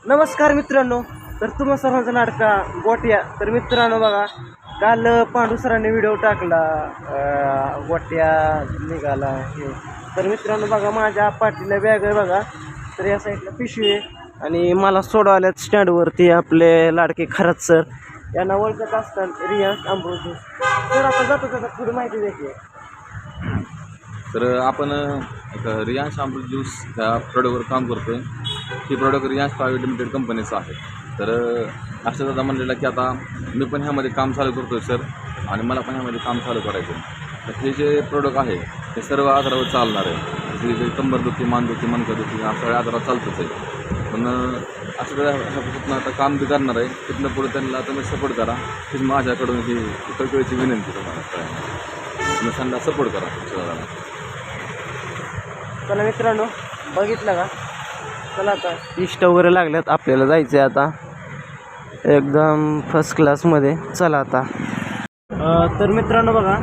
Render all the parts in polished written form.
नमस्कार मित्रांनो, तर तुम्हा सर्वांचा लाडका गोट्या. तर मित्रांनो बघा, काल पांडू सरांनी व्हिडिओ टाकला, गोट्या निघाला हे. तर मित्रांनो बघा, माझ्या पाठीला बॅग आहे बघा. तर या साईडला पिशवी आहे आणि मला सोडवाल्यात स्टँडवरती आपले लाडके खरंच सर. यांना ओळखत असतात रियाज अमृत. तर आता जातो त्याचा थोडी माहिती द्यायची. तर आपण एक रियांश अमृत ज्यूस ह्या प्रॉडक्टवर काम करतो आहे. ही प्रॉडक्ट रियांश प्रायव्हेट लिमिटेड कंपनीचं आहे. तर अक्षय दादा म्हणलेलं की आता मी पण ह्यामध्ये काम चालू करतो आहे सर, आणि मला पण ह्यामध्ये काम चालू करायचं आहे. तर हे जे प्रॉडक्ट आहे हे सर्व आधारावर चालणार आहे. जे कंबरदुखी, मानदुखी, मनकादुखी हा सगळ्या आधारावर चालतच आहे. पण असं ह्यापासून आता काम बी करणार आहे. तिथनं पुढे त्यांना तुम्ही सपोर्ट करा. हीच माझ्याकडून ही कळकळीची विनंती तुम्हाला. तुम्ही त्यांना सपोर्ट करा दादाला. चला मित्रांनो, बघितलं का? चला आता इष्ट वगैरे लागल्यात, आपल्याला जायचं आहे आता एकदम फर्स्ट क्लासमध्ये. चला आता. तर मित्रांनो बघा,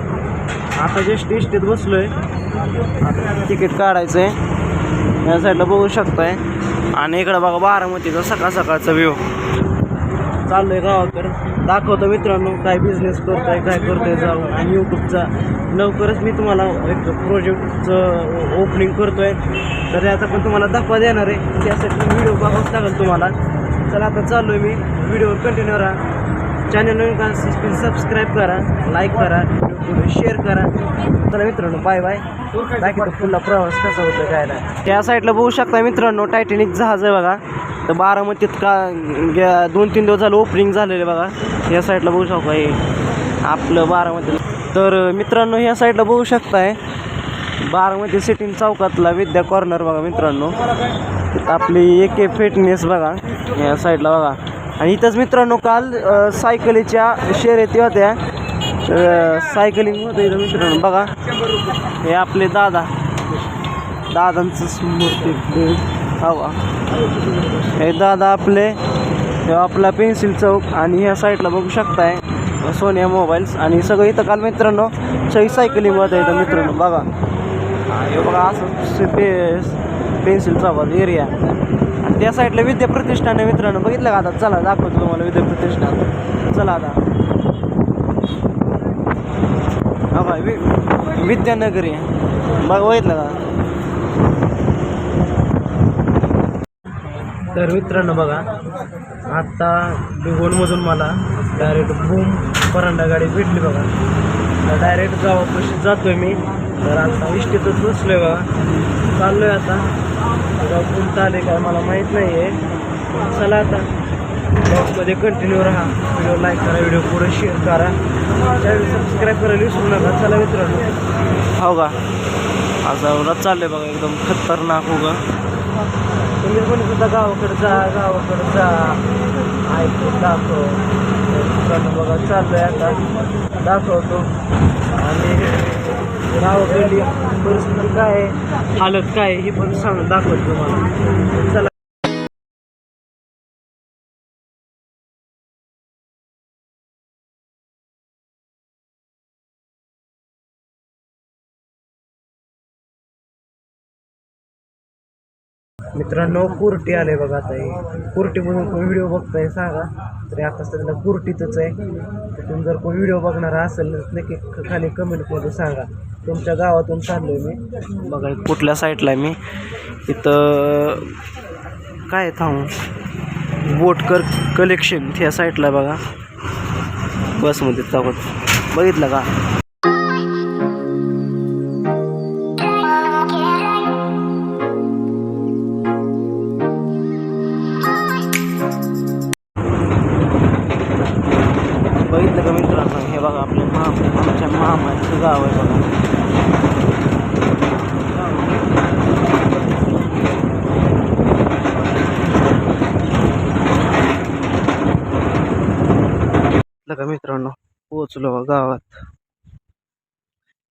आता जस्ट इष्टीत बसलो आहे. तिकीट काढायचं आहे. या साईडला बघू शकताय. आणि इकडं बघा बारामतीचा सकाळ सकाळचा व्ह्यू. चाललो आहे गावाकडं. दाखवतो मित्रांनो काय बिझनेस करतोय, काय करतोय जाऊन. आणि यूट्यूबचा लवकरच मी तुम्हाला एक प्रोजेक्टचं ओपनिंग करतोय. तर याचा पण तुम्हाला दाखवा देणार आहे. त्यासाठी व्हिडिओ बघावंच लागेल तुम्हाला. चला आता चाललो आहे मी. व्हिडिओवर कंटिन्यू राहा. चॅनल नवीन असतील सबस्क्राईब करा, लाईक करा, व्हिडिओ शेअर करा. चला मित्रांनो, बाय बाय. दाखवतो पुढला प्रवास कसा होतो काय नाही. त्या साईडला बघू शकता मित्रांनो, टायटॅनिक जहाज आहे बघा. तर बारामतीत का 2-3 दिवस झालं ओपनिंग झालेलं बघा. या साईडला बघू शकता हे आपलं बारामती. तर मित्रांनो, ह्या साईडला बघू शकताय बारामती सिटी चौकातला विद्या कॉर्नर बघा मित्रांनो. तिथं आपली AK फिटनेस बघा या साईडला बघा. आणि इथंच मित्रांनो काल सायकलीच्या शर्यती होत्या. सायकलिंग होतं इथं मित्रांनो बघा. हे आपले दादांचं स्मृती हवा. हे दादा आपले, हे आपला पेन्सिल चौक. आणि ह्या साईडला बघू शकताय सोनिया मोबाईल्स. आणि सगळं इथं काल मित्रांनो सगळी सायकलिंग होतं इथं मित्रांनो बघा. हे बघा असं पेन्सिल चौकात एरिया. आणि त्या साईडला विद्या प्रतिष्ठान आहे मित्रांनो, बघितलं का? आता चला दाखवतो तुम्हाला विद्या प्रतिष्ठान. चला आता बघा विद्यानगरी बघा, बघितलं का? तर मित्रांनो बघा, आत्ता बिगोनमधून मला डायरेक्ट बूम परांडा गाडी भेटली बघा. तर डायरेक्ट गावापाशी जातो आहे मी. तर आता इष्टीतच बसलो आहे बघा. चाललो आहे आता. गाव कोणतं आले काय मला माहीत नाही आहे. चला आता ब्लॉगमध्ये कंटिन्यू राहा. व्हिडिओ लाईक करा, व्हिडिओ पुढे शेअर करा, चॅनल सबस्क्राईब करायला विसरू नका. चला मित्रांनो, हो का आज औरात चाललं आहे बघा, एकदम खतरनाक होगा. तुम्ही पण सुद्धा गावाकडे जा ऐकून दाखव. बघा चाललो आहे आता, दाखवतो. आणि गावाकडली परिस्थिती काय आहे, हालत काय आहे, ही पण सांगून दाखवतो तुम्हाला. चला मित्रांनो, कुर्टी आले बघा. आता हे कुर्टीमधून कोण व्हिडिओ बघताय सांगा. तरी आता सध्या कुर्टीतच आहे. तिथून जर कोण व्हिडिओ बघणार असेल नक्की खाली कमेंटमध्ये सांगा. तुमच्या गावातून चाललो आहे मी बघा. कुठल्या साईडला आहे मी इथं काय थांबू, बोटकर कलेक्शन ह्या साईडला बघा. बसमध्ये चावत बघितलं का? बघितलं का मित्रांनो? हे बघा आपलं आमच्या मामाचं गाव आहे बघा. का मित्रांनो, पोहोचलो गावात.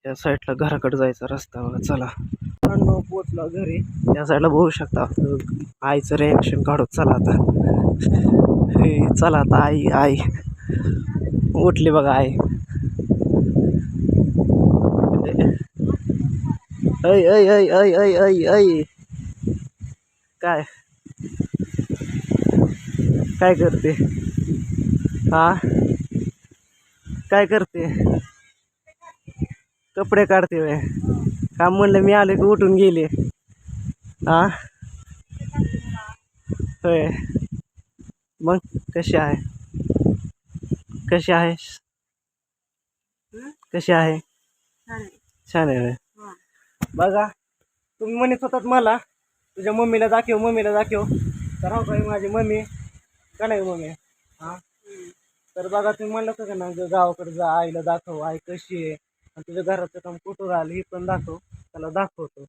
त्या साईडला घराकडे जायचा रस्ता बघा. चला मित्रांनो, पोहोचलो घरी. त्या साईडला बघू शकता आईचं रिॲक्शन काढत. चला आता चला आता आई उठली बघा. आई ऐ ऐ ऐ ऐ ऐ ऐ ऐ काय काय करते हा काय करते कपडे काढते वे काम म्हणलं मी आले की उठून गेले हा होय मग कशी आहे कशी आहेस कशी आहे छान आहे होय. बघा तुम्ही म्हणत होतात मला तुझ्या मम्मीला दाखव तर हो काय माझी मम्मी का नाही मम्मी हा तर बघा तुम्ही म्हणलं होतं का ना गावाकडे जा आईला दाखव आई कशी आहे आणि तुझ्या घराचं काम कुठं राहिलं हे पण दाखव त्याला दाखवतो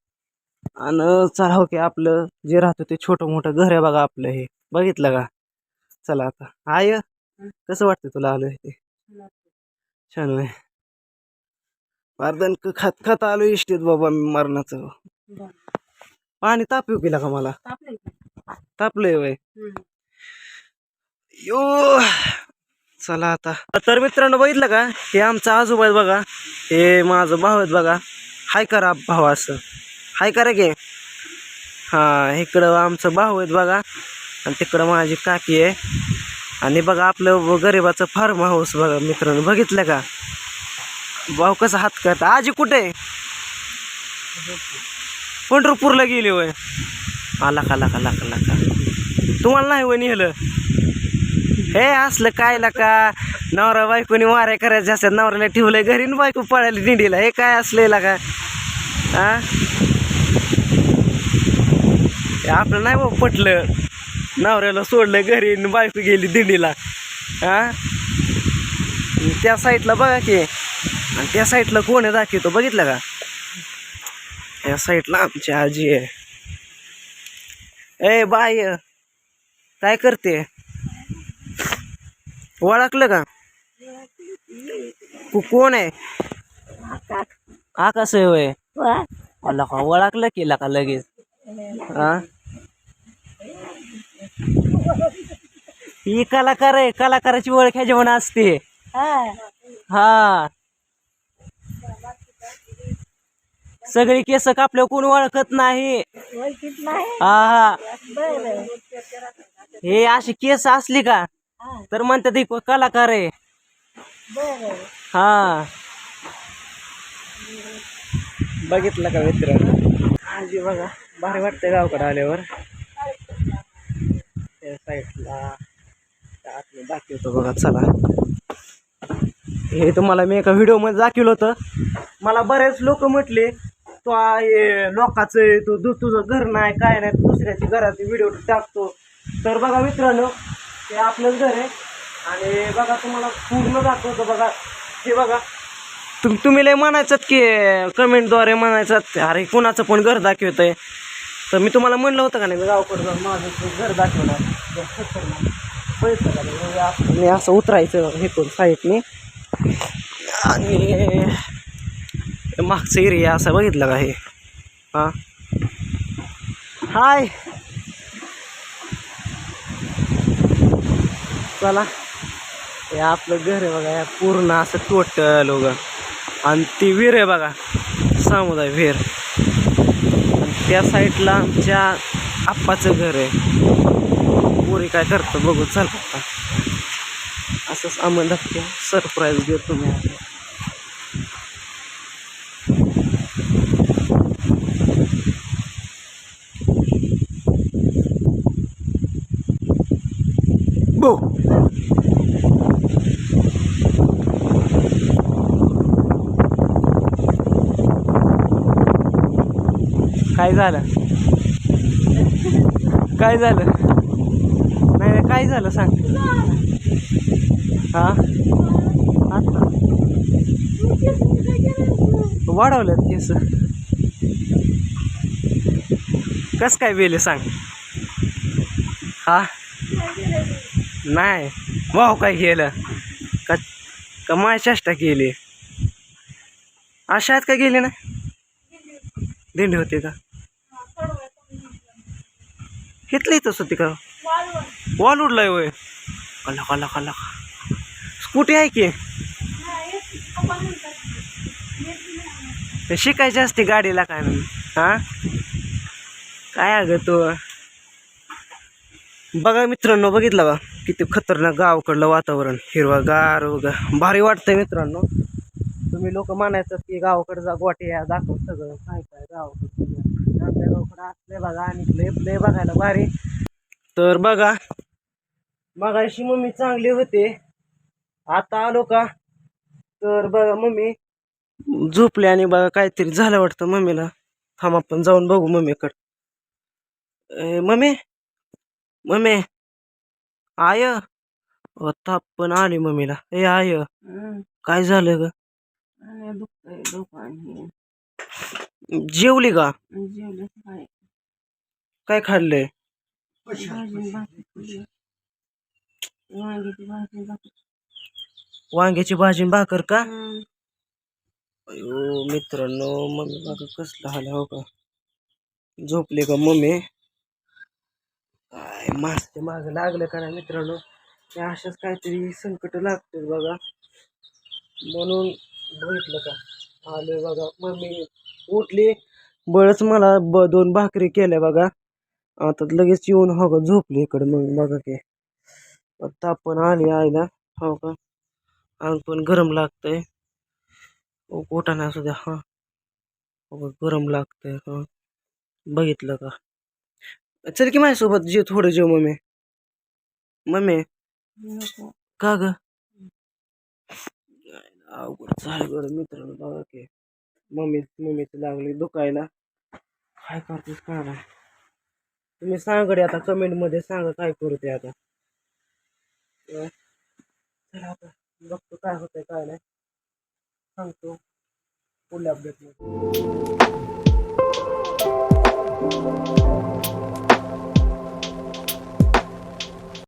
आणि चला हो की आपलं जे राहतं ते छोटं मोठं घर आहे बघा आपलं हे बघितलं का चला आता आय कसं वाटतं तुला आलं ते छान आहे अर्धन खात खात आलो इष्टीत बाबा मी मरणाचं पाणी तापीव केला का मला तापलंय वय यो चला आता तर मित्रांनो बघितलं का हे आमचा आजोबा आहेत बघा हे माझं भाऊ आहेत बघा हाय करा भाऊ असं हाय करा की हा इकडं आमचं भाऊ आहेत बघा आणि तिकडं माझी काकी आहे आणि बघा आपलं गरिबाचं फार्म हाऊस बघा मित्रांनो बघितलं का भाऊ कसा हात करता आजी कुठे पंढरपूरला गेली वय आला का तुम्हाला नाही वय नेलं हे असलं काय का नवरा बायकोनी वाऱ्या करायच्या असतात नवऱ्याला ठेवलंय घरी न बायको पळायला दिंडीला हे काय असलेला का हा आपलं नाही बाबा पटलं नवऱ्याला सोडलं घरी न बायको गेली दिंडीला हा त्या साईडला बघा की आणि त्या साईडला कोण आहे दाखवतो बघितलं का या साईडला आमची आजी आहे ए बाय काय करते ओळखलं का कोण आहे आकाश आहे वय अला का ओळखलं केला का लगेच हा ही कलाकार आहे कलाकाराची ओळख ह्या जेवण असते हा सगळी केस कापल्या कोण ओळखत नाही हा हे अशी केस असली का तर म्हणतात ही कलाकार आहे हा बघितलं का मित्र आजी बघा भारी वाटतं गावकडे आल्यावर त्या साईडला दाखवतो बघा चला हे तुम्हाला मी एका व्हिडिओ मध्ये दाखवलं होतं मला बरेच लोक म्हटले तो लोकांचं तुझं घर नाही काय नाही दुसऱ्याची घराचे व्हिडिओ टाकतो तर बघा मित्रांनो हे आपलंच घर आहे आणि बघा तुम्हाला पूर्ण दाखवतो बघा हे बघा तुम्ही लय म्हणायचं की कमेंटद्वारे म्हणायचं अरे कुणाचं पण घर दाखवतंय तर मी तुम्हाला म्हणलं होतं का नाही मी गावाकडं जाऊन माझं घर दाखवणार पैसे असं उतरायचं हे करून साईडने आणि मागचं एरिया असं बघितलं का हे हां हाय चला हे आपलं घर आहे बघा पूर्ण असं टोटल बघा आणि ती विहीर आहे बघा समुदाय विहीर आणि त्या साईडला आमच्या आप्पाचं घर आहे पोरी काय करतं बघू चल आता असंच आम्हाला सरप्राईज देतो मी आता बो काय झालं काय झालं नाही नाही काय झालं सांग हा आता वाढवल्यात केस कस काय बेले सांग हा नाही वाव काय केलं का माय चेष्टा केली अशात का गेली ना दिंडी होते का घेतलं इथंच होती का वॉल उडलाय वय कला स्कूटी आहे की शिकायची असते गाडीला काय म्हणून हा काय अगं तू बघा मित्रांनो, बघितलं का किती खतरनाक गावाकडलं वातावरण, हिरवागार वगैरे भारी वाटतंय मित्रांनो. तुम्ही लोक म्हणायचं की गावाकडे जा गोट्या दाखव सगळं काय काय गावाकडं. आपल्या गावाकडं असले बघा आणि लय लय बघायला भारी. तर बघा मगाशी मम्मी चांगली होते, आता आलो का तर बघा मम्मी झोपले आणि बघा काहीतरी झालं वाटतं मम्मीला. थांब आपण जाऊन बघू मम्मीकडे. मम्मी मम्मी आय ताप पण आली मम्मीला. आय काय झालं ग? जेवली का? काय खाल्लंय? वांग्याची भाजी आणि भाकर का? अयो मित्रांनो, मम्मी बघा कसलं हाल. हो का झोपले का मम्मी? काय मागच्या माग लागलं का नाही मित्रांनो, ते अशाच काहीतरी संकट लागते बघा. म्हणून बघितलं का आलोय बघा. मम्मी उठली बळच मला 2 भाकरी केल्या बघा. आता लगेच येऊन हो का झोपली इकडे. मग बघा की ताप पण आली आईला. हो का अंग पण गरम लागतंय. पोटा नाही असू द्या. हा हो गरम लागतंय. हा बघितलं का? चल की माझ्यासोबत थोडं जेव मम्मी. मम्मी का ग? अवघड झालं मित्रांनो. बघा की मम्मीच लागली दुखायला. काय करतेस काय नाही. तुम्ही सांगडे आता कमेंट मध्ये सांगा काय करू ते आता. चला आता बघतो काय होतंय काय नाही, सांगतो पुढल्या अपडेट मध्ये.